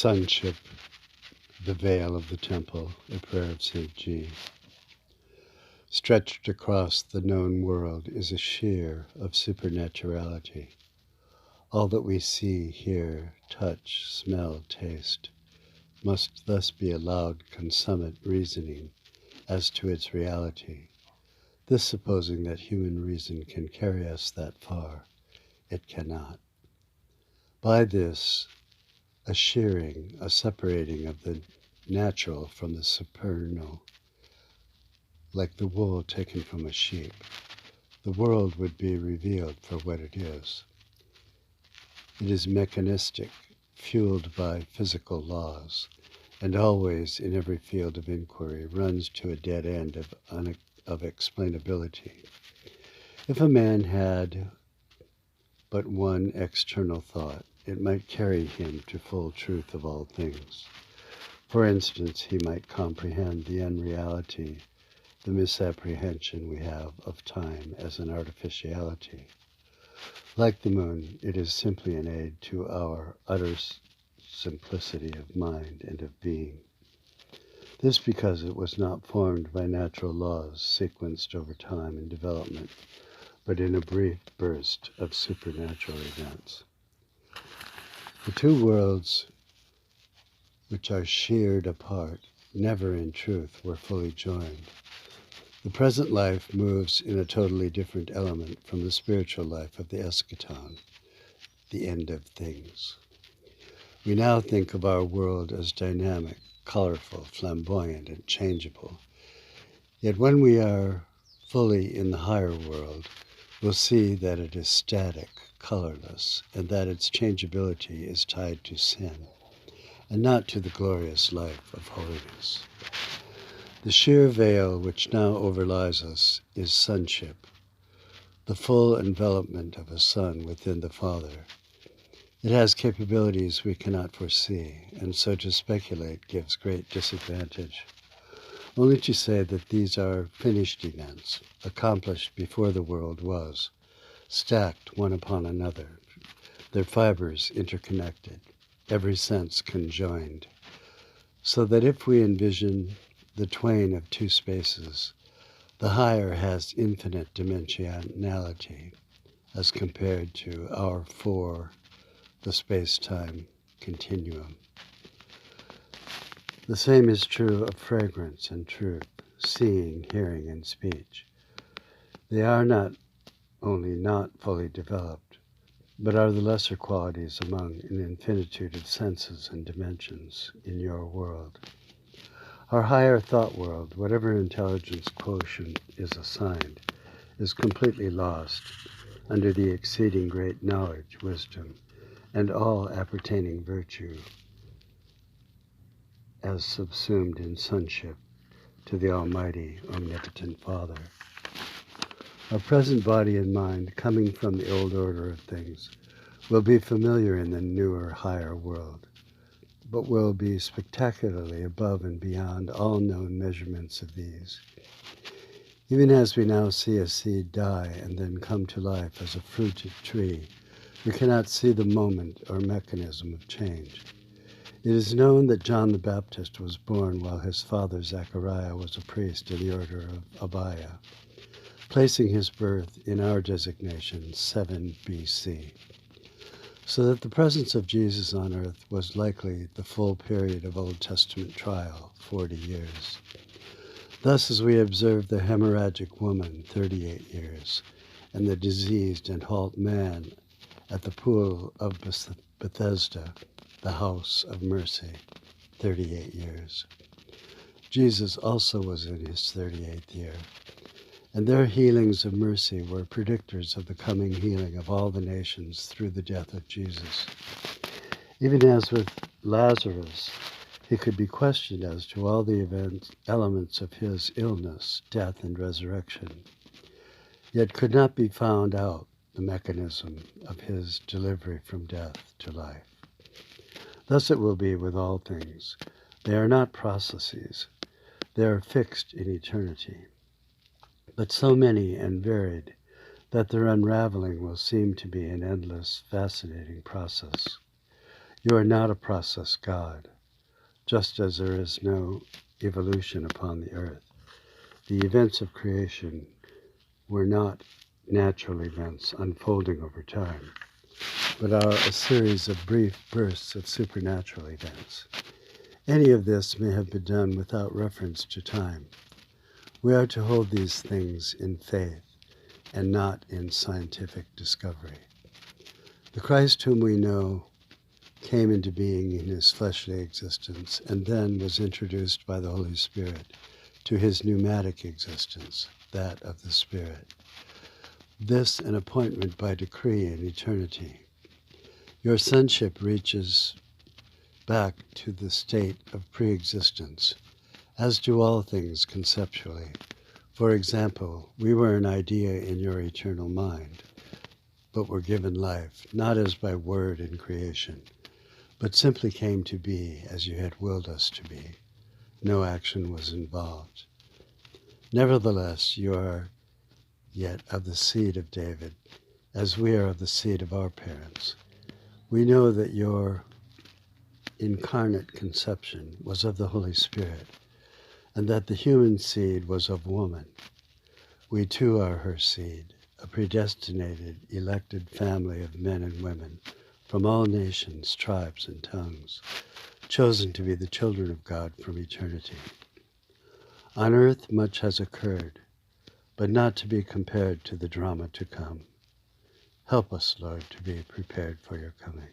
Sonship, the veil of the temple, a prayer of St. G. Stretched across the known world is a sheer of supernaturality. All that we see, hear, touch, smell, taste must thus be allowed consummate reasoning as to its reality. This supposing that human reason can carry us that far. It cannot. By this, a shearing, a separating of the natural from the supernal, like the wool taken from a sheep, the world would be revealed for what it is. It is mechanistic, fueled by physical laws, and always, in every field of inquiry, runs to a dead end of explainability. If a man had but one external thought, it might carry him to full truth of all things. For instance, he might comprehend the unreality, the misapprehension we have of time as an artificiality. Like the moon, it is simply an aid to our utter simplicity of mind and of being. This because it was not formed by natural laws sequenced over time and development, but in a brief burst of supernatural events. The two worlds which are sheared apart never in truth were fully joined. The present life moves in a totally different element from the spiritual life of the eschaton, the end of things. We now think of our world as dynamic, colorful, flamboyant, and changeable. Yet when we are fully in the higher world, we'll see that it is static, colorless, and that its changeability is tied to sin, and not to the glorious life of holiness. The sheer veil which now overlies us is sonship, the full envelopment of a son within the Father. It has capabilities we cannot foresee, and so to speculate gives great disadvantage. Only to say that these are finished events, accomplished before the world was, stacked one upon another, their fibers interconnected, every sense conjoined, so that if we envision the twain of two spaces, the higher has infinite dimensionality as compared to our four, the space-time continuum. The same is true of fragrance and truth, seeing, hearing, and speech. They are not only not fully developed, but are the lesser qualities among an infinitude of senses and dimensions in your world. Our higher thought world, whatever intelligence quotient is assigned, is completely lost under the exceeding great knowledge, wisdom, and all appertaining virtue as subsumed in sonship to the Almighty, Omnipotent Father. Our present body and mind, coming from the old order of things, will be familiar in the newer, higher world, but will be spectacularly above and beyond all known measurements of these. Even as we now see a seed die and then come to life as a fruited tree, we cannot see the moment or mechanism of change. It is known that John the Baptist was born while his father Zechariah was a priest in the order of Abiah, placing his birth in our designation 7 BC, so that the presence of Jesus on earth was likely the full period of Old Testament trial, 40 years. Thus, as we observe the hemorrhagic woman, 38 years, and the diseased and halt man at the pool of Bethesda, the house of mercy, 38 years. Jesus also was in his 38th year, and their healings of mercy were predictors of the coming healing of all the nations through the death of Jesus. Even as with Lazarus, he could be questioned as to all the elements of his illness, death, and resurrection, yet could not be found out the mechanism of his delivery from death to life. Thus it will be with all things. They are not processes. They are fixed in eternity, but so many and varied that their unraveling will seem to be an endless, fascinating process. You are not a process God, just as there is no evolution upon the earth. The events of creation were not natural events unfolding over time, but are a series of brief bursts of supernatural events. Any of this may have been done without reference to time. We are to hold these things in faith and not in scientific discovery. The Christ whom we know came into being in his fleshly existence and then was introduced by the Holy Spirit to his pneumatic existence, that of the Spirit. This an appointment by decree in eternity. Your sonship reaches back to the state of pre-existence, as do all things conceptually. For example, we were an idea in your eternal mind, but were given life, not as by word in creation, but simply came to be as you had willed us to be. No action was involved. Nevertheless, you are yet of the seed of David, as we are of the seed of our parents. We know that your incarnate conception was of the Holy Spirit, and that the human seed was of woman. We too are her seed, a predestinated, elected family of men and women from all nations, tribes, and tongues, chosen to be the children of God from eternity. On earth much has occurred, but not to be compared to the drama to come. Help us, Lord, to be prepared for your coming.